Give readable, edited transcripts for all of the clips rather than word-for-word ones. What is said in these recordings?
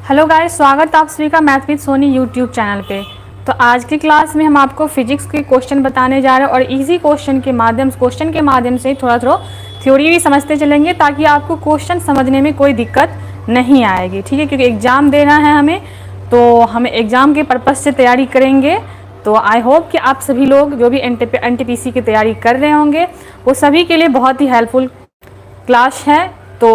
Hello guys, स्वागत आप सभी का math with Sony YouTube channel पे। तो आज की क्लास में हम आपको फिजिक्स के क्वेश्चन बताने जा रहे हैं और इजी क्वेश्चन के माध्यम से थोड़ा थ्योरी भी समझते चलेंगे ताकि आपको क्वेश्चन समझने में कोई दिक्कत नहीं आएगी। ठीक है, क्योंकि एग्ज़ाम देना है हमें, तो हम एग्ज़ाम के पर्पज़ से तैयारी करेंगे। तो आई होप कि आप सभी लोग जो भी NTPC की तैयारी कर रहे होंगे वो सभी के लिए बहुत ही हेल्पफुल क्लास है। तो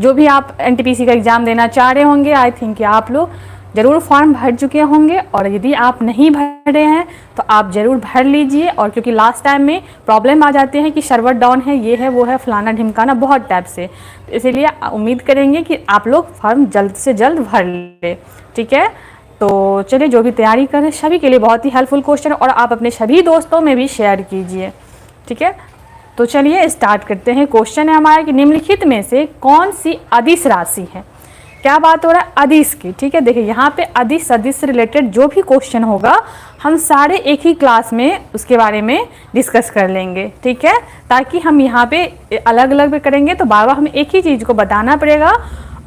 जो भी आप NTPC का एग्ज़ाम देना चाह रहे होंगे, आई थिंक कि आप लोग ज़रूर फॉर्म भर चुके होंगे, और यदि आप नहीं भर रहे हैं तो आप ज़रूर भर लीजिए। और क्योंकि लास्ट टाइम में प्रॉब्लम आ जाती है कि सर्वर डाउन है, ये है वो है फलाना ढिमकाना बहुत टाइप से, तो इसीलिए उम्मीद करेंगे कि आप लोग फॉर्म जल्द से जल्द भर ले। ठीक है, तो चलिए, जो भी तैयारी कर रहे हैं सभी के लिए बहुत ही हेल्पफुल क्वेश्चन, और आप अपने सभी दोस्तों में भी शेयर कीजिए। ठीक है, तो चलिए स्टार्ट करते हैं। क्वेश्चन है हमारा कि निम्नलिखित में से कौन सी अदिश राशि है। क्या बात हो रहा है? अदिश की। ठीक है, देखिए यहाँ पे अदिश सदिश से रिलेटेड जो भी क्वेश्चन होगा हम सारे एक ही क्लास में उसके बारे में डिस्कस कर लेंगे। ठीक है, ताकि हम यहाँ पे अलग अलग भी करेंगे तो बार बार हमें एक ही चीज़ को बताना पड़ेगा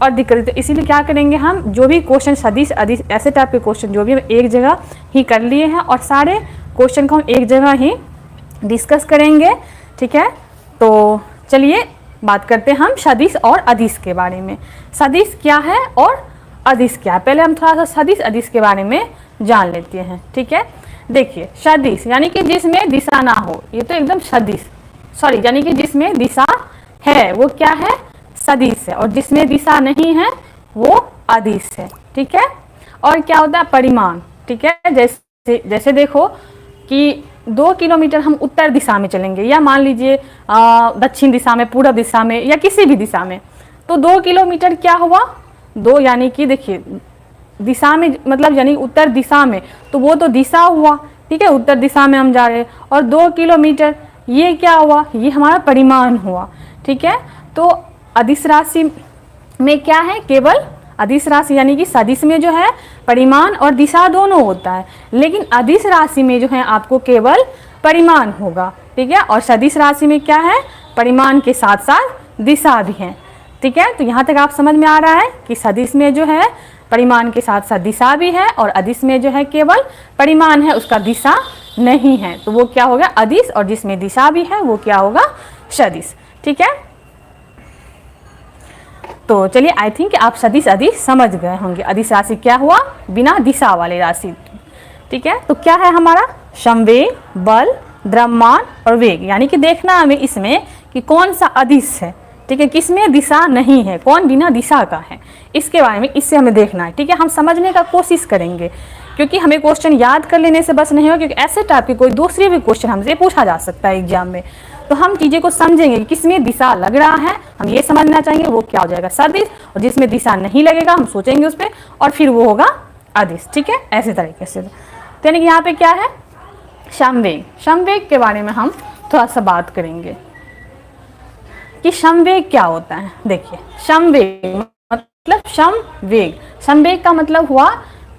और दिक्कत। तो इसीलिए क्या करेंगे, हम जो भी क्वेश्चन सदिश अदिश ऐसे टाइप के क्वेश्चन जो भी हम एक जगह ही कर लिए हैं और सारे क्वेश्चन को हम एक जगह ही डिस्कस करेंगे। ठीक है, तो चलिए बात करते हैं हम सदिश और अदिश के बारे में। सदिश क्या है और अदिश क्या है, पहले हम थोड़ा सा सदिश अदिश के बारे में जान लेते हैं। ठीक है, देखिए सदिश यानी कि जिसमें दिशा ना हो, ये तो एकदम सदिश, सॉरी यानी कि जिसमें दिशा है वो क्या है, सदिश है, और जिसमें दिशा नहीं है वो अदिश है। ठीक है, और क्या होता है, परिमाण। ठीक है, जैसे देखो कि 2 किलोमीटर हम उत्तर दिशा में चलेंगे, या मान लीजिए दक्षिण दिशा में, पूर्व दिशा में, या किसी भी दिशा में, तो 2 किलोमीटर क्या हुआ, 2 यानी कि देखिए दिशा में मतलब यानी उत्तर दिशा में, तो वो तो दिशा हुआ। ठीक है, उत्तर दिशा में हम जा रहे हैं, और 2 किलोमीटर ये क्या हुआ, ये हमारा परिमाण हुआ। ठीक है, तो अदिश राशि में क्या है, केवल अदिश राशि यानी कि सदिश में जो है परिमाण और दिशा दोनों होता है, लेकिन अदिश राशि में जो है आपको केवल परिमाण होगा। ठीक है, और सदिश राशि में क्या है, परिमाण के साथ साथ दिशा भी है। ठीक है, तो यहाँ तक आप समझ में आ रहा है कि सदिश में जो है परिमाण के साथ साथ दिशा भी है, और अदिश में जो है केवल परिमाण है, उसका दिशा नहीं है, तो वो क्या होगा, अदिश, और जिसमें दिशा भी है वो क्या होगा, सदिश। ठीक है, तो चलिए आई थिंक आप सदिश अदिश समझ गए होंगे। अदिश राशि क्या हुआ, बिना दिशा वाली राशि। ठीक है, तो क्या है हमारा, संवेग, बल, द्रव्यमान और वेग, यानी कि देखना हमें इसमें कि कौन सा अदिश है। ठीक है, किसमें दिशा नहीं है, कौन बिना दिशा का है, इसके बारे में इससे हमें देखना है। ठीक है, हम समझने का कोशिश करेंगे, क्योंकि हमें क्वेश्चन याद कर लेने से बस नहीं होगा, क्योंकि ऐसे टाइप के कोई दूसरे भी क्वेश्चन हमसे पूछा जा सकता है एग्जाम में। तो हम चीज़ें को समझेंगे कि किसमें दिशा लग रहा है, हम ये समझना चाहेंगे, वो क्या हो जाएगा, सदिश, और जिसमें दिशा नहीं लगेगा हम सोचेंगे उस पर, और फिर वो होगा अदिश। ठीक है, ऐसे तरीके से। तो यानी कि यहाँ पे क्या है, संवेग। संवेग के बारे में हम थोड़ा सा बात करेंगे कि संवेग क्या होता है। देखिए संवेग मतलब संवेग, संवेग का मतलब हुआ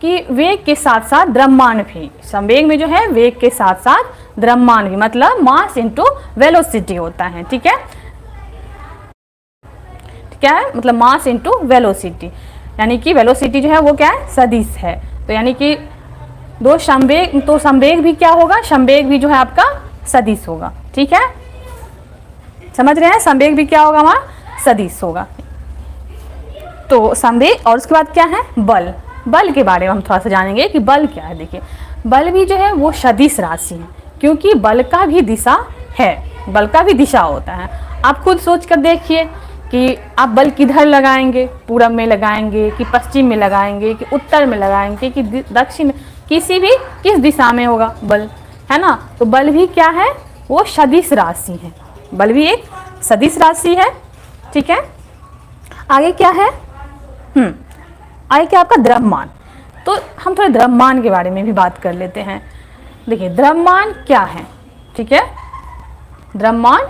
कि वेग के साथ साथ द्रव्यमान भी, संवेग में जो है वेग के साथ साथ द्रव्यमान भी, मतलब मास इनटू वेलोसिटी होता है। ठीक है, क्या है, मतलब मास इनटू वेलोसिटी, यानी कि वेलोसिटी जो है वो क्या है, सदिश है। तो यानी कि दो संवेग, तो संवेग भी क्या होगा, संवेग भी जो है आपका सदिश होगा। ठीक है, समझ रहे हैं, संवेग भी क्या होगा, हमारा सदिश होगा। तो संवेग, और उसके बाद क्या है, बल। बल के बारे में हम थोड़ा सा जानेंगे कि बल क्या है। देखिए बल भी जो है वो सदिश राशि है, क्योंकि बल का भी दिशा है, बल का भी दिशा होता है। आप खुद सोच कर देखिए कि आप बल किधर लगाएंगे, पूरब में लगाएंगे कि पश्चिम में लगाएंगे कि उत्तर में लगाएंगे कि दक्षिण में, किस दिशा में होगा बल, है ना। तो बल भी क्या है, वो सदिश राशि है, बल भी एक सदिश राशि है। ठीक है, आगे क्या है, आगे क्या आपका द्रव्यमान। तो हम थोड़े द्रव्यमान के बारे में भी बात कर लेते हैं। देखिए द्रव्यमान क्या है। ठीक है, द्रव्यमान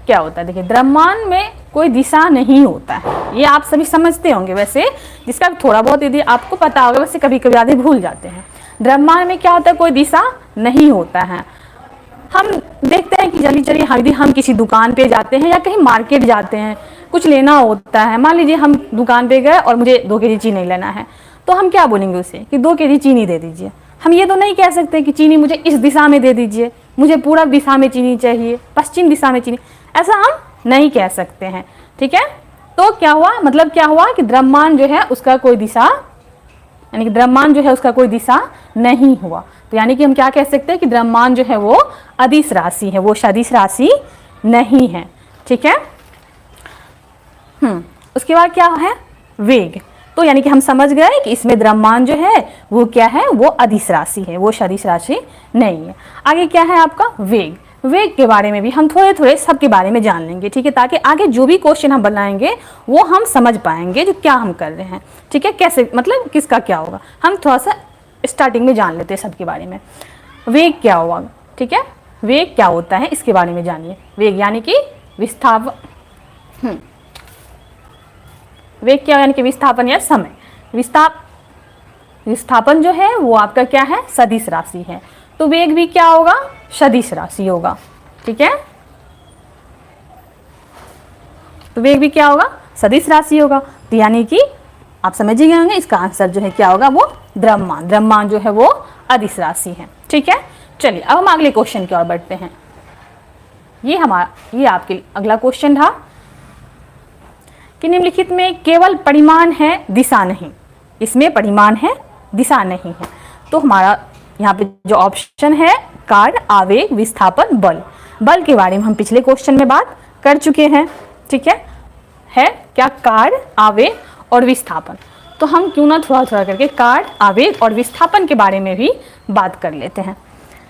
क्या होता है, देखिए द्रव्यमान में कोई दिशा नहीं होता है, ये आप सभी समझते होंगे। वैसे जिसका थोड़ा बहुत यदि आपको पता होगा, वैसे कभी कभी आधे भूल जाते हैं। द्रव्यमान में क्या होता है, कोई दिशा नहीं होता है। हम देखते हैं कि चलिए यदि हम किसी दुकान पे जाते हैं या कहीं मार्केट जाते हैं, कुछ लेना होता है, मान लीजिए हम दुकान पे गए और मुझे 2 केजी चीनी लेना है, तो हम क्या बोलेंगे उसे कि 2 केजी चीनी दे दीजिए। हम ये तो नहीं कह सकते कि चीनी मुझे इस दिशा में दे दीजिए, मुझे पूरब दिशा में चीनी चाहिए, पश्चिम दिशा में चीनी, ऐसा हम नहीं कह सकते हैं। ठीक है, तो क्या हुआ, मतलब क्या हुआ कि द्रव्यमान जो है उसका कोई दिशा, यानी कि द्रव्यमान जो है उसका कोई दिशा नहीं हुआ। तो यानी कि हम क्या कह सकते हैं कि द्रव्यमान जो है वो अदिश राशि है, वो सदिश राशि नहीं है। ठीक है, उसके बाद क्या है, वेग। तो यानी कि हम समझ गए कि इसमें द्रव्यमान जो है वो क्या है, वो अदिश राशि है, वो सदिश राशि नहीं है। आगे क्या है आपका वेग। वेग के बारे में भी हम थोड़े थोड़े सबके बारे में जान लेंगे। ठीक है, ताकि आगे जो भी क्वेश्चन हम बनाएंगे वो हम समझ पाएंगे जो क्या हम कर रहे हैं। ठीक है, कैसे, मतलब किसका क्या होगा, हम थोड़ा सा स्टार्टिंग में जान लेते हैं सबके बारे में। वेग क्या हुआ, ठीक है, वेग क्या होता है इसके बारे में जानिए। वेग यानी कि विस्थापन, वेग क्या यानी कि विस्थापन या समय। विस्थापन जो है वो आपका क्या है, सदिश राशि है। तो वेग भी क्या होगा, सदिश राशि होगा। ठीक है, तो वेग भी क्या होगा, सदिश राशि होगा। तो यानी कि आप समझ ही गए होंगे इसका आंसर जो है क्या होगा, वो द्रव्यमान। द्रव्यमान जो है वो अदिश राशि है। ठीक है, चलिए अब हम अगले क्वेश्चन की ओर बढ़ते हैं। ये आपके अगला क्वेश्चन था कि निम्नलिखित में केवल परिमाण है, दिशा नहीं। इसमें परिमाण है, दिशा नहीं है। तो हमारा यहाँ पे जो ऑप्शन है, कार्य, आवेग, विस्थापन, बल। बल के बारे में हम पिछले क्वेश्चन में बात कर चुके हैं। ठीक है क्या, कार्य, आवेग और विस्थापन। तो हम क्यों ना थोड़ा थोड़ा करके कार्य, आवेग और विस्थापन के बारे में भी बात कर लेते हैं।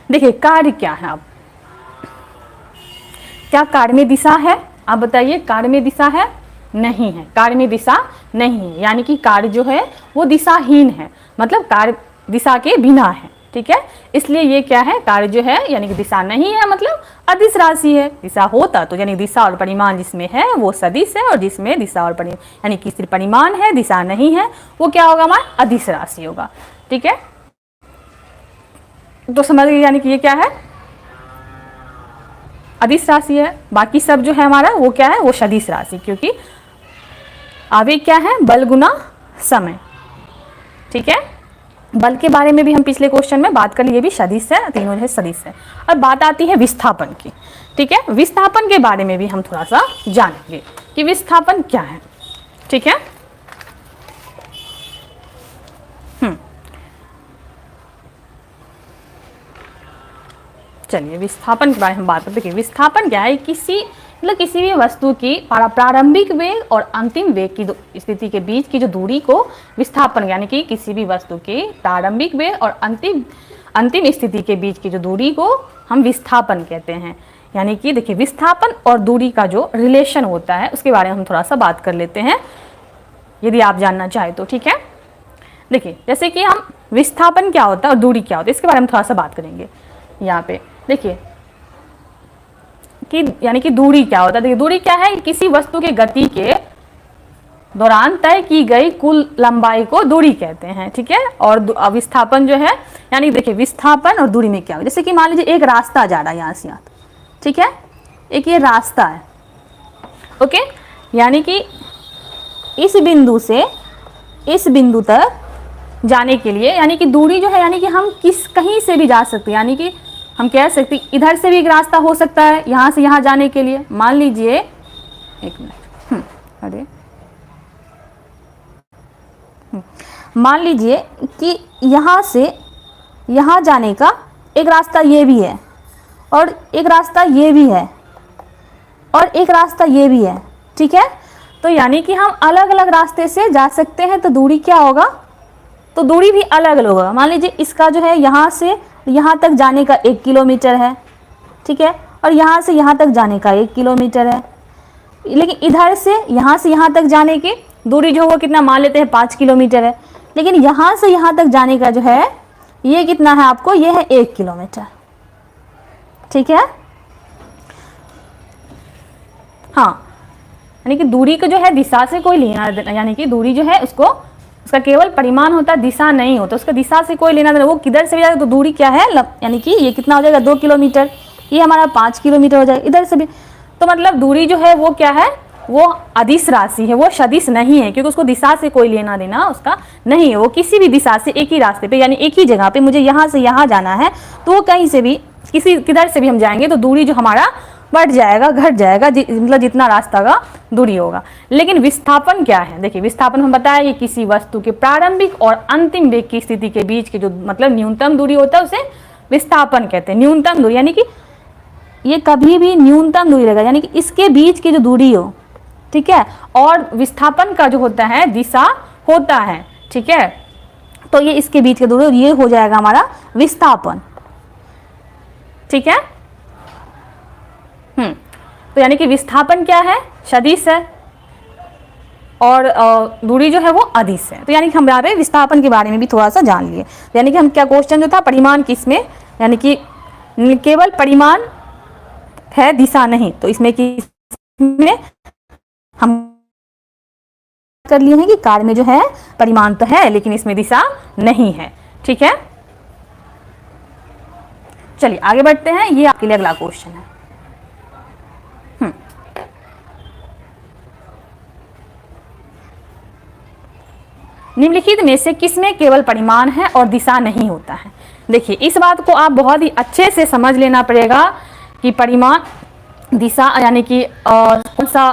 देखिए कार्य क्या है, आप क्या कार्य में दिशा है, आप बताइए, कार्य में दिशा है, नहीं है, कार्य में दिशा नहीं है। यानी कि कार्य जो है वो दिशाहीन है, मतलब कार्य दिशा के बिना है। ठीक है, इसलिए ये क्या है, कार्य जो है यानी कि दिशा नहीं है, मतलब अदिश राशि है। दिशा होता तो यानी दिशा और परिमाण जिसमें है वो सदिश है, और जिसमें दिशा और परिमाण यानी कि सिर्फ परिमाण है, दिशा नहीं है, वो क्या होगा, हमारा अदिश राशि होगा। ठीक है, तो समझ गए, यानी कि ये क्या है, अदिश राशि है। बाकी सब जो है हमारा वो क्या है, वो सदिश राशि, क्योंकि आवेग क्या है, बल गुना समय। ठीक है, बल के बारे में भी हम पिछले क्वेश्चन में बात कर लिए, ये भी सदिश है, तीनों है सदिश है। अब बात आती है विस्थापन की। ठीक है, विस्थापन के बारे में भी हम थोड़ा सा जानेंगे कि विस्थापन क्या है। ठीक है, चलिए विस्थापन के बारे में हम बात करते हैं। विस्थापन क्या है, किसी भी वस्तु की प्रारंभिक वेग और अंतिम वेग की स्थिति के बीच की जो दूरी को विस्थापन, यानी कि किसी भी वस्तु की प्रारंभिक वेग और अंतिम स्थिति के बीच की जो दूरी को हम विस्थापन कहते हैं। यानी कि देखिए विस्थापन और दूरी का जो रिलेशन होता है उसके बारे में हम थोड़ा सा बात कर लेते हैं, यदि आप जानना चाहें तो। ठीक है, देखिए जैसे कि हम विस्थापन क्या होता है और दूरी क्या होता है इसके बारे में थोड़ा सा बात करेंगे। यहाँ पे देखिए कि यानी कि दूरी क्या होता है। देखिए दूरी क्या है, किसी वस्तु के गति के दौरान तय की गई कुल लंबाई को दूरी कहते हैं। ठीक है, और विस्थापन जो है, यानी देखिए विस्थापन और दूरी में क्या है, जैसे कि मान लीजिए एक रास्ता जा रहा है यहाँ से यहाँ, ठीक है, एक ये रास्ता है। ओके, यानी कि इस बिंदु से इस बिंदु तक जाने के लिए यानी कि दूरी जो है, यानी कि हम कहीं से भी जा सकते हैं। यानी कि हम कह सकते हैं इधर से भी एक रास्ता हो सकता है यहाँ से यहाँ जाने के लिए। मान लीजिए, एक मिनट, अरे मान लीजिए कि यहाँ से यहाँ जाने का एक रास्ता ये भी है, और एक रास्ता ये भी है, और एक रास्ता ये भी है। ठीक है, तो यानी कि हम अलग अलग रास्ते से जा सकते हैं, तो दूरी क्या होगा, तो दूरी भी अलग अलग होगा। मान लीजिए इसका जो है यहाँ से यहाँ तक जाने का 1 किलोमीटर है, ठीक है, और यहाँ से यहाँ तक जाने का 1 किलोमीटर है। लेकिन इधर से यहाँ तक जाने की दूरी जो है वो कितना मान लेते हैं 5 किलोमीटर है। लेकिन यहाँ से यहाँ तक जाने का जो है ये कितना है आपको, ये है 1 किलोमीटर। ठीक है, हाँ, यानी कि दूरी को जो है दिशा से कोई लेना देना, यानी कि दूरी जो है उसका केवल परिमाण होता है, दिशा नहीं होता, उसका दिशा से कोई लेना देना। वो किधर से भी जाएगा तो दूरी क्या है, यानी कि ये कितना हो जाएगा 2 किलोमीटर, ये हमारा 5 किलोमीटर हो जाएगा इधर से भी। तो मतलब दूरी जो है वो क्या है, वो अदिश राशि है, वो सदिश नहीं है, क्योंकि उसको दिशा से कोई लेना देना उसका नहीं है। वो किसी भी दिशा से एक ही रास्ते पे यानी एक ही जगह पे मुझे यहाँ से यहाँ जाना है तो वो कहीं से भी किसी किधर से भी हम जाएंगे तो दूरी जो हमारा बढ़ जाएगा, घट जाएगा, मतलब जितना रास्ता का दूरी होगा। लेकिन विस्थापन क्या है? देखिए विस्थापन हम बताया कि किसी वस्तु के प्रारंभिक और अंतिम वेग की स्थिति के बीच के जो मतलब न्यूनतम दूरी होता है उसे विस्थापन कहते हैं। न्यूनतम दूरी यानी कि ये कभी भी न्यूनतम दूरी रहेगा, यानी कि इसके बीच की जो दूरी हो, ठीक है। और विस्थापन का जो होता है दिशा होता है, ठीक है। तो ये इसके बीच की दूरी, ये हो जाएगा हमारा विस्थापन, ठीक है। तो यानी कि विस्थापन क्या है? सदिश है और दूरी जो है वो अदिश है। तो यानी कि हम यहाँ पे विस्थापन के बारे में भी थोड़ा सा जान लिए। यानी कि हम क्या क्वेश्चन जो था परिमाण किसमें, यानी कि केवल परिमाण है, दिशा नहीं। तो इसमें किसमें हम कर लिए हैं कि कार्य में जो है परिमाण तो है लेकिन इसमें दिशा नहीं है, ठीक है। चलिए आगे बढ़ते हैं, ये आपके लिए अगला क्वेश्चन है। निम्नलिखित में से किसमें केवल परिमाण है और दिशा नहीं होता है? देखिए इस बात को आप बहुत ही अच्छे से समझ लेना पड़ेगा कि परिमाण, दिशा यानी कि कौन सा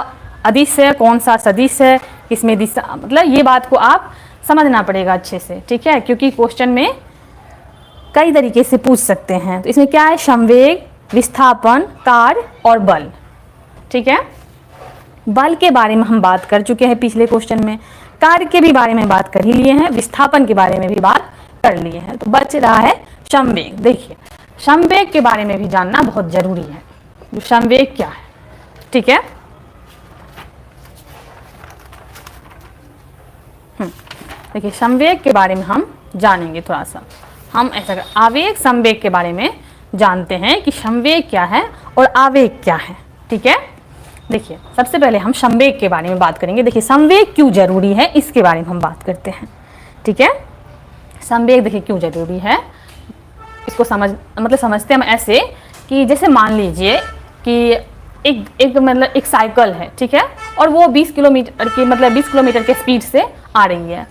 अदिश है, कौन सा सदिश है, किसमें दिशा, मतलब ये बात को आप समझना पड़ेगा अच्छे से, ठीक है। क्योंकि क्वेश्चन में कई तरीके से पूछ सकते हैं। तो इसमें क्या है? संवेग, विस्थापन, कार्य और बल, ठीक है। बल के बारे में हम बात कर चुके हैं पिछले क्वेश्चन में, कार्य के भी बारे में बात कर ही लिए हैं, विस्थापन के बारे में भी बात कर लिए हैं। तो बच रहा है संवेग। देखिए संवेग के बारे में भी जानना बहुत जरूरी है, जो संवेग क्या है, ठीक है। देखिए संवेग के बारे में हम जानेंगे थोड़ा सा। हम ऐसा कर आवेग संवेग के बारे में जानते हैं कि संवेग क्या है और आवेग क्या है, ठीक है। देखिए सबसे पहले हम संवेग के बारे में बात करेंगे। देखिए संवेग क्यों जरूरी है इसके बारे में हम बात करते हैं, ठीक है। संवेग देखिए क्यों जरूरी है, इसको समझते हम ऐसे कि जैसे मान लीजिए कि एक मतलब एक साइकिल है, ठीक है, और वो 20 किलोमीटर की मतलब 20 किलोमीटर के स्पीड से आ रही है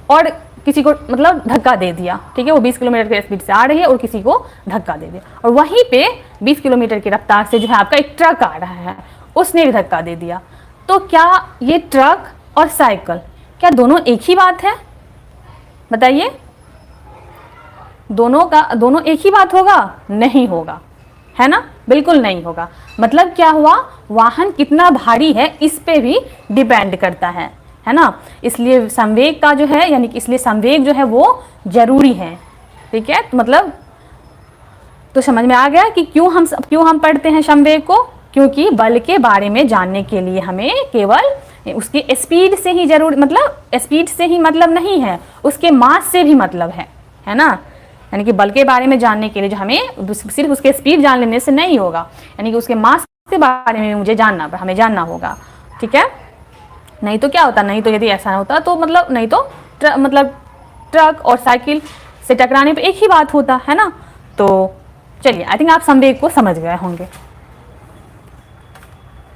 और किसी को मतलब धक्का दे दिया, ठीक है। वो 20 किलोमीटर के स्पीड से आ रही है और किसी को धक्का दे दिया, और वहीं पे 20 किलोमीटर की रफ्तार से जो है आपका एक ट्रक आ रहा है, उसने भी धक्का दे दिया। तो क्या ये ट्रक और साइकिल क्या दोनों एक ही बात है? बताइए, दोनों एक ही बात होगा? नहीं होगा, है ना, बिल्कुल नहीं होगा। मतलब क्या हुआ, वाहन कितना भारी है इस पे भी डिपेंड करता है ना। इसलिए संवेग का जो है यानी कि इसलिए संवेग जो है वो जरूरी है, ठीक है। तो मतलब तो समझ में आ गया कि क्यों हम पढ़ते हैं संवेग को, क्योंकि बल के बारे में जानने के लिए हमें केवल उसकी स्पीड से ही स्पीड से ही मतलब नहीं है, उसके मास से भी मतलब है ना। यानी कि बल के बारे में जानने के लिए जो हमें सिर्फ उसके स्पीड जान लेने से नहीं होगा, यानी कि उसके मास के बारे में हमें जानना होगा, ठीक है। नहीं तो क्या होता, नहीं तो यदि ऐसा होता तो नहीं तो ट्रक और साइकिल से टकराने पे एक ही बात होता, है ना। तो चलिए आई थिंक आप संवेग को समझ गए होंगे,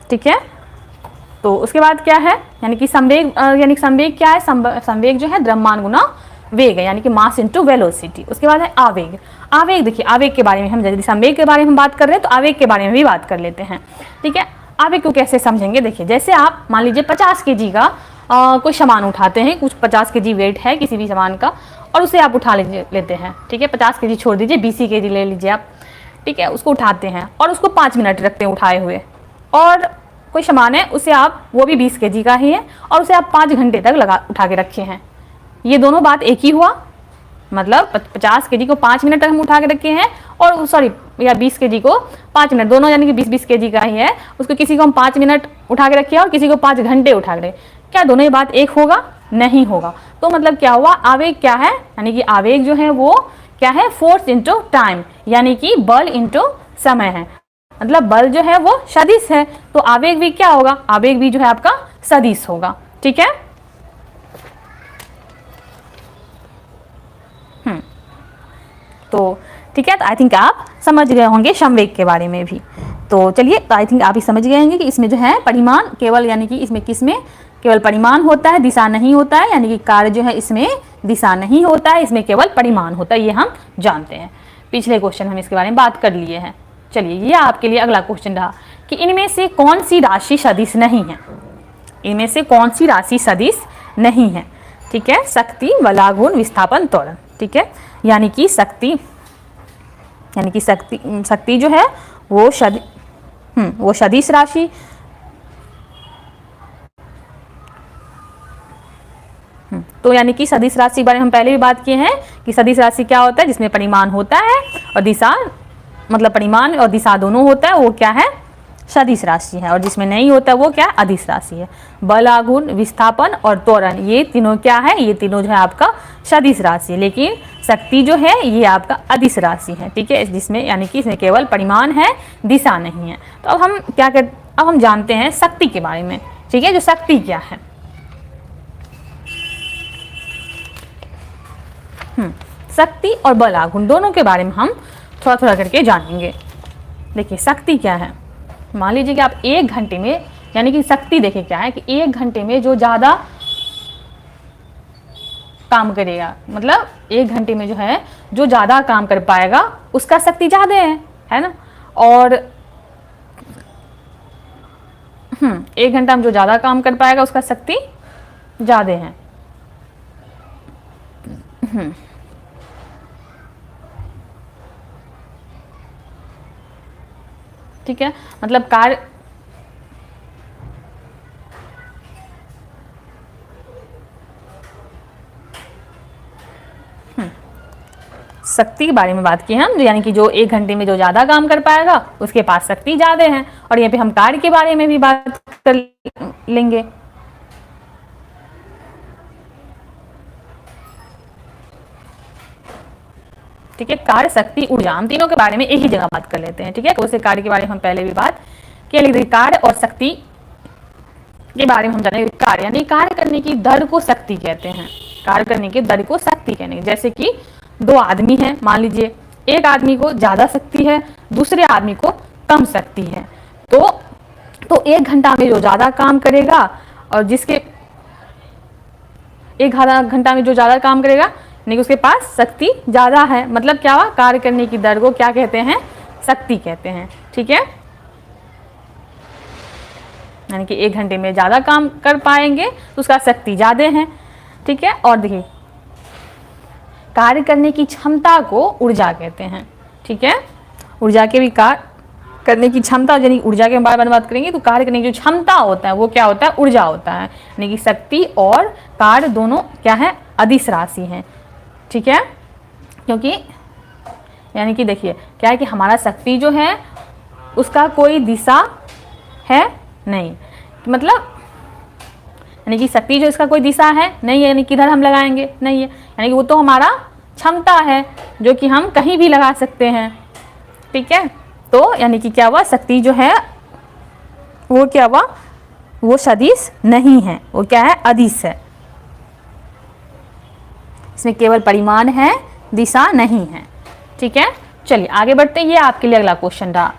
ठीक है। तो उसके बाद क्या है, यानी कि संवेग क्या है? संवेग जो है द्रव्यमान गुना वेग है, यानी कि मास इनटू वेलोसिटी। उसके बाद है आवेग। देखिए आवेग के बारे में हम यदि संवेग के बारे में बात कर रहे हैं तो आवेग के बारे में भी बात कर लेते हैं, ठीक है। आवेग को कैसे समझेंगे? देखिए जैसे आप मान लीजिए 50 kg का कोई सामान उठाते हैं, कुछ 50 kg वेट है किसी भी सामान का, और उसे आप उठा लेते हैं, ठीक है। 50 kg छोड़ दीजिए, 20 kg ले लीजिए आप, ठीक है। उसको उठाते हैं और उसको 5 मिनट रखते हैं उठाए हुए, और कोई सामान है उसे आप, वो भी 20 kg का ही है, और उसे आप 5 घंटे तक उठा के रखे हैं। ये दोनों बात एक ही हुआ, मतलब 50 kg को 5 मिनट तक हम उठा के रखे हैं, और 20 kg को 5 मिनट, दोनों यानी कि 20-20 kg का ही है। उसको किसी को हम 5 मिनट उठा के रखे और किसी को 5 घंटे उठा के रखे, क्या दोनों ही बात एक होगा? नहीं होगा। तो मतलब क्या हुआ, आवेग क्या है, यानी कि आवेग जो है वो क्या है? फोर्स इंटू टाइम, यानी कि बल इंटू समय है। मतलब बल जो है वो सदिश है, तो आवेग भी क्या होगा? आवेग भी जो है आपका सदिश होगा, ठीक है। तो ठीक है, तो आई थिंक आप समझ गए होंगे संवेग के बारे में भी, तो चलिए, तो आई थिंक आप ही समझ गए होंगे कि इसमें जो है परिमाण केवल, यानी कि इसमें किसमें केवल परिमाण होता है, दिशा नहीं होता है, यानी कि कार्य जो है इसमें दिशा नहीं होता है, इसमें केवल परिमाण होता है, ये हम जानते हैं। पिछले क्वेश्चन हम इसके बारे में बात कर लिए हैं। चलिए, ये आपके लिए अगला क्वेश्चन रहा कि इनमें से कौन सी राशि सदिश नहीं है। इनमें से कौन सी राशि सदिश नहीं है? ठीक है, शक्ति, बलागुण, विस्थापन, त्वरण। ठीक है, यानी कि शक्ति जो है वो सदिश राशि, तो यानी कि सदिश राशि के बारे में हम पहले भी बात किए हैं कि सदिश राशि क्या होता है, जिसमें परिमाण होता है और दिशा, मतलब परिमाण और दिशा दोनों होता है, वो क्या है, सदिश राशि है। और जिसमें नहीं होता वो क्या, अदिश राशि है। बल, आघूर्ण, विस्थापन और त्वरण, ये तीनों क्या है, ये तीनों जो है आपका सदिश राशि है। लेकिन शक्ति जो है ये आपका अदिश राशि है। ठीक है, जिसमें यानी कि इसमें केवल परिमाण है, दिशा नहीं है। तो अब हम जानते हैं शक्ति के बारे में। ठीक है, जो शक्ति क्या है। शक्ति और बल, आघूर्ण दोनों के बारे में हम थोड़ा थोड़ा करके जानेंगे। देखिए, शक्ति क्या है। मान लीजिए कि आप 1 घंटे में, यानी कि शक्ति देखिए क्या है कि 1 घंटे में जो ज़्यादा काम करेगा, मतलब 1 घंटे में जो है जो ज़्यादा काम कर पाएगा उसका शक्ति ज़्यादा है ना। और 1 घंटा में जो ज़्यादा काम कर पाएगा उसका शक्ति ज़्यादा है। ठीक है, मतलब कार्य शक्ति के बारे में बात की हम, यानी कि जो 1 घंटे में जो ज़्यादा काम कर पाएगा उसके पास शक्ति ज़्यादा है। और यहाँ पे हम कार्य के बारे में भी बात कर लेंगे। ठीक है, कार्य, शक्ति, ऊर्जा, हम तीनों के बारे में एक ही जगह बात कर लेते हैं। ठीक है, तो उसे कार्य के बारे में हम पहले भी बात किया, लेकिन कार्य और शक्ति के बारे में हम जानेंगे। कार्य यानी कार्य करने की दर को शक्ति कहते हैं। कार्य करने की दर को शक्ति कहते हैं। जैसे कि 2 आदमी हैं, मान लीजिए एक आदमी को ज्यादा शक्ति है, दूसरे आदमी को कम शक्ति है, तो 1 घंटा में जो ज्यादा काम करेगा और जिसके 1 घंटा में जो ज्यादा काम करेगा यानी कि उसके पास शक्ति ज्यादा है। मतलब क्या हुआ, कार्य करने की दर को क्या कहते हैं, शक्ति कहते हैं। ठीक है, यानी कि 1 घंटे में ज्यादा काम कर पाएंगे तो उसका शक्ति ज्यादा है। ठीक है, और देखिए कार्य करने की क्षमता को ऊर्जा कहते हैं। ठीक है, ऊर्जा के भी कार्य करने की क्षमता, यानी ऊर्जा के बारे में बात करेंगे तो कार्य करने की जो क्षमता होता है वो क्या होता है, ऊर्जा होता है। यानी कि शक्ति और कार्य दोनों क्या है, अदिश राशि हैं। ठीक है, क्योंकि यानी कि देखिए क्या है कि हमारा शक्ति जो है उसका कोई दिशा है नहीं, मतलब यानी कि शक्ति जो इसका कोई दिशा है नहीं है, यानी किधर हम लगाएंगे नहीं है, यानी कि वो तो हमारा क्षमता है जो कि हम कहीं भी लगा सकते हैं। ठीक है, तो यानी कि क्या हुआ, शक्ति जो है वो क्या हुआ, वो सदिश नहीं है, वो क्या है, अदिश है। इसमें केवल परिमाण है, दिशा नहीं है। ठीक है, चलिए आगे बढ़ते हैं। ये आपके लिए अगला क्वेश्चन रहा।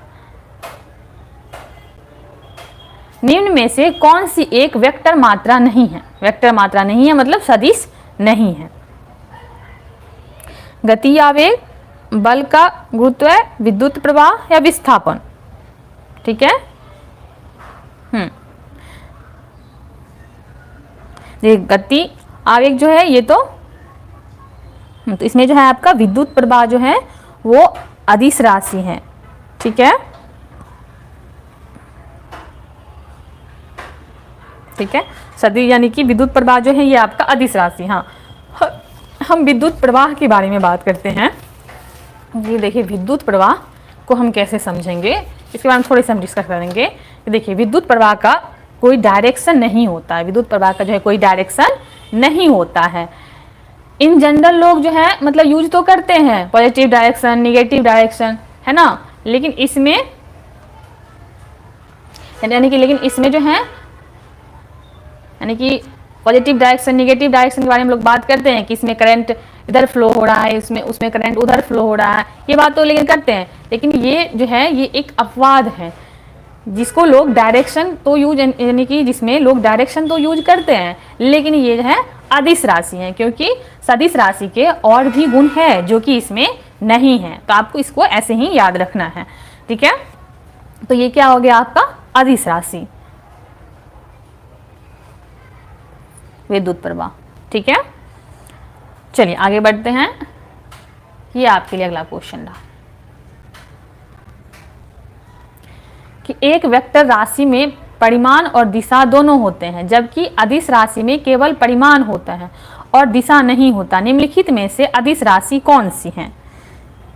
निम्न में से कौन सी एक वेक्टर मात्रा नहीं है। वेक्टर मात्रा नहीं है मतलब सदिश नहीं है। गति, आवेग, बल का गुरुत्व, विद्युत प्रवाह या विस्थापन। ठीक है, ये गति, आवेग जो है ये तो इसमें जो है आपका विद्युत प्रवाह जो है वो अदिश राशि है। ठीक है, ठीक है, सदिश यानी कि विद्युत प्रवाह जो है ये आपका अदिश राशि। हाँ, हम विद्युत प्रवाह के बारे में बात करते हैं। ये देखिए विद्युत प्रवाह को हम कैसे समझेंगे इसके बारे में थोड़ी सी हम डिस्कस करेंगे। देखिए विद्युत प्रवाह का कोई डायरेक्शन नहीं होता है। विद्युत प्रवाह का जो है कोई डायरेक्शन नहीं होता है। इन जनरल लोग जो है मतलब यूज तो करते हैं पॉजिटिव डायरेक्शन, निगेटिव डायरेक्शन, है ना, लेकिन इसमें यानी कि जो है यानी कि पॉजिटिव डायरेक्शन, निगेटिव डायरेक्शन के बारे में लोग बात करते हैं कि इसमें करंट इधर फ्लो हो रहा है, इसमें उसमें करंट उधर फ्लो हो रहा है, ये बात तो लेकिन करते हैं। लेकिन ये जो है ये एक अपवाद है जिसको लोग डायरेक्शन तो यूज, यानी कि जिसमें लोग डायरेक्शन तो यूज करते हैं, लेकिन ये जो है अदिश राशि है, क्योंकि सदिश राशि के और भी गुण है जो कि इसमें नहीं है। तो आपको इसको ऐसे ही याद रखना है, ठीक है। तो ये क्या हो गया आपका अदिश राशि, विद्युत प्रवाह, ठीक है। चलिए आगे बढ़ते हैं। ये आपके लिए अगला क्वेश्चन रहा कि एक वेक्टर राशि में परिमाण और दिशा दोनों होते हैं, जबकि अदिश राशि में केवल परिमाण होता है और दिशा नहीं होता। निम्नलिखित में से अदिश राशि कौन सी है,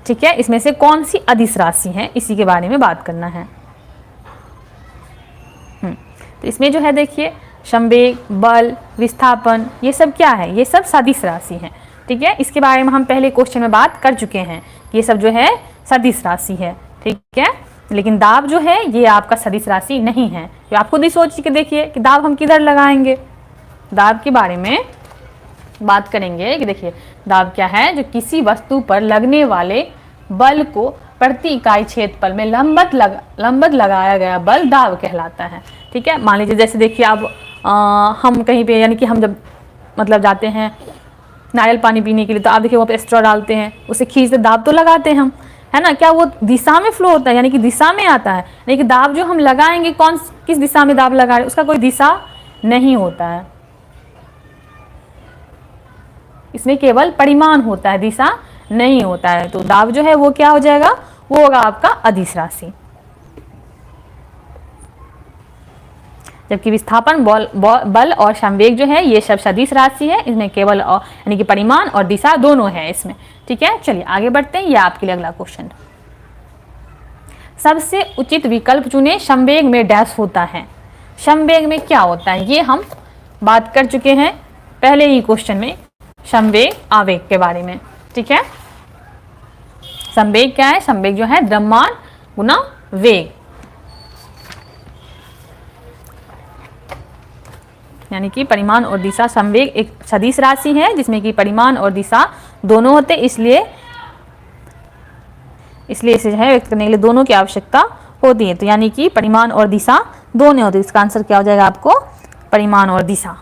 ठीक है। इसमें से कौन सी अदिश राशि है, इसी के बारे में बात करना है। तो इसमें जो है देखिए संवेग, बल, विस्थापन, ये सब क्या है, ये सब सदिश राशि है, ठीक है। इसके बारे में हम पहले क्वेश्चन में बात कर चुके हैं, ये सब जो है सदिश राशि है, ठीक है। लेकिन दाब जो है ये आपका सदिश राशि नहीं है। तो आप खुद ही सोच के देखिए कि दाब हम किधर लगाएंगे। दाब के बारे में बात करेंगे कि देखिए दाब क्या है, जो किसी वस्तु पर लगने वाले बल को प्रति इकाई क्षेत्रफल में लंबवत लगाया गया बल दाब कहलाता है, ठीक है। मान लीजिए जैसे देखिए आप हम कहीं पे, यानी कि हम जब मतलब जाते हैं नारियल पानी पीने के लिए, तो आप देखिए वहाँ पे स्ट्रॉ डालते हैं, उसे खींचते दाब तो लगाते हैं हम, है ना। क्या वो दिशा में फ्लो होता है, यानी कि दिशा में आता है, यानी कि दाब जो हम लगाएंगे किस दिशा में दाब लगा रहे हैं उसका कोई दिशा नहीं होता है, इसमें केवल परिमाण होता है, दिशा नहीं होता है। तो दाब जो है वो क्या हो जाएगा, वो होगा आपका अदिश राशि। जबकि विस्थापन, बल और संवेग जो है ये सब सदिश राशि है, इसमें केवल यानी कि परिमाण और दिशा दोनों है इसमें, ठीक है। चलिए आगे बढ़ते हैं। ये आपके लिए अगला क्वेश्चन, सबसे उचित विकल्प चुने, संवेग में डैश होता है। संवेग में क्या होता है ये हम बात कर चुके हैं पहले ही क्वेश्चन में, संवेग आवेग के बारे में, ठीक है। संवेग क्या है, संवेग जो है द्रव्यमान गुना वेग, यानी कि परिमाण और दिशा। संवेग एक सदिश राशि है जिसमें कि परिमाण और दिशा दोनों होते, इसलिए इसे जो है व्यक्त करने के लिए दोनों की आवश्यकता होती है। तो यानी कि परिमाण और दिशा दोनों होती है, इसका आंसर क्या हो जाएगा आपको, परिमाण और दिशा,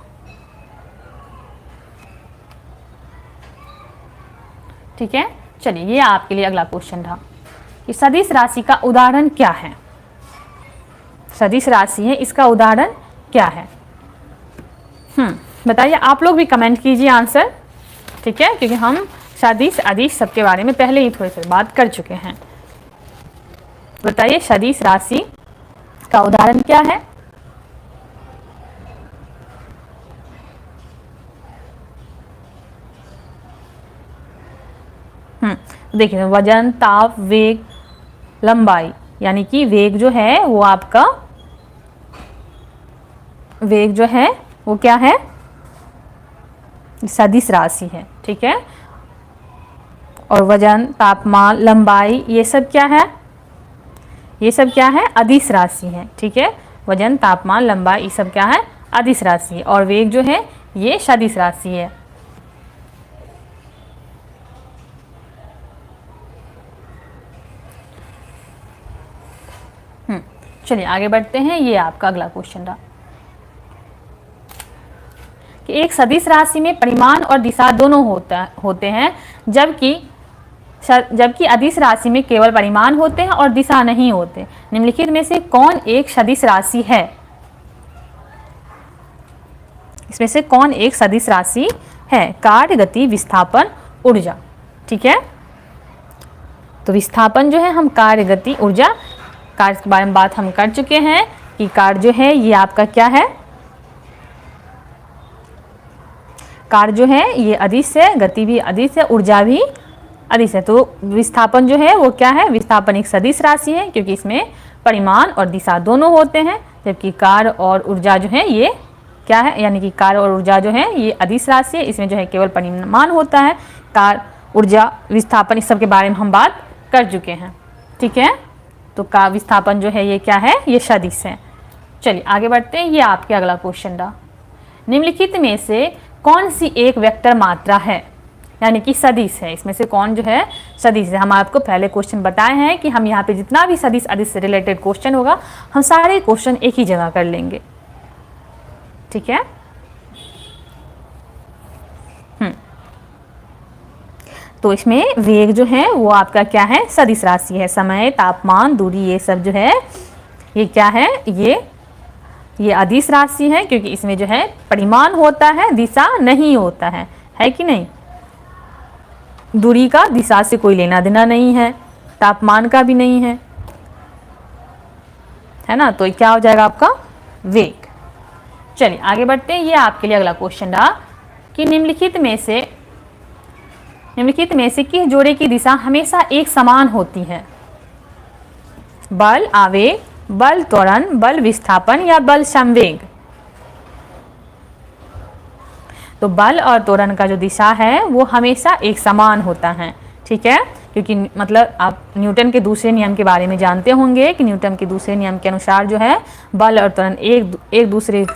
ठीक है। चलिए ये आपके लिए अगला क्वेश्चन था कि सदिश राशि का उदाहरण क्या है। सदिश राशि है, इसका उदाहरण क्या है, बताइए। आप लोग भी कमेंट कीजिए आंसर, ठीक है, क्योंकि हम सदिश अदिश सबके बारे में पहले ही थोड़ी सी बात कर चुके हैं। बताइए सदिश राशि का उदाहरण क्या है। देखिए वजन, ताप, वेग, लंबाई, यानी कि वेग जो है वो आपका, वेग जो है वो क्या है, सदिश राशि है, ठीक है। और वजन, तापमान, लंबाई, ये सब क्या है, ये सब क्या है, अदिश राशि है, ठीक है। वजन, तापमान, लंबाई, ये सब क्या है, अदिश राशि है। और वेग जो है ये सदिश राशि है। चलिए आगे बढ़ते हैं। ये आपका अगला क्वेश्चन रहा कि एक सदिश राशि में परिमाण और दिशा दोनों होते हैं, जबकि अदिश राशि में केवल परिमाण होते हैं और दिशा नहीं होते। निम्नलिखित में से कौन एक सदिश राशि है, इसमें से कौन एक सदिश राशि है। कार्य, गति, विस्थापन, ऊर्जा, ठीक है। तो विस्थापन जो है हम कार्य, गति, ऊर्जा, कार्य के बारे में बात हम कर चुके हैं कि कार्य जो है ये आपका क्या है, कार्य जो है ये अदिश है, गति भी अदिश है, ऊर्जा भी अदिश है। तो विस्थापन जो है वो क्या है, विस्थापन एक सदिश राशि है क्योंकि इसमें परिमाण और दिशा दोनों होते हैं, जबकि कार्य और ऊर्जा जो है ये क्या है, यानी कि कार्य और ऊर्जा जो है ये अदिश राशि है, इसमें जो है केवल परिमाण होता है। कार्य, ऊर्जा, विस्थापन इस सब के बारे में हम बात कर चुके हैं, ठीक है। तो का विस्थापन जो है ये क्या है, ये सदिश है। चलिए आगे बढ़ते हैं। ये आपके अगला क्वेश्चन रहा, निम्नलिखित में से कौन सी एक वेक्टर मात्रा है। यानी कि सदिश है। इसमें से कौन जो है सदिश है। हम आपको पहले क्वेश्चन बताए हैं कि हम यहाँ पे जितना भी सदिश अदिश से रिलेटेड क्वेश्चन होगा हम सारे क्वेश्चन एक ही जगह कर लेंगे, ठीक है। तो इसमें वेग जो है वो आपका क्या है, सदिश राशि है। समय, तापमान, दूरी, ये सब जो है ये क्या है, ये अदिश राशि है, क्योंकि इसमें जो है परिमाण होता है, दिशा नहीं होता है कि नहीं। दूरी का दिशा से कोई लेना देना नहीं है, तापमान का भी नहीं है ना। तो क्या हो जाएगा आपका वेग। चलिए आगे बढ़ते हैं। ये आपके लिए अगला क्वेश्चन रहा कि निम्नलिखित में से किस जोड़े की दिशा हमेशा एक समान होती है। बल आवेग, बल त्वरण, बल विस्थापन या बल संवेग। तो बल और त्वरण का जो दिशा है वो हमेशा एक समान होता है, ठीक है। क्योंकि मतलब आप न्यूटन के दूसरे नियम के बारे में जानते होंगे कि न्यूटन के दूसरे नियम के अनुसार जो है बल और त्वरण एक दूसरे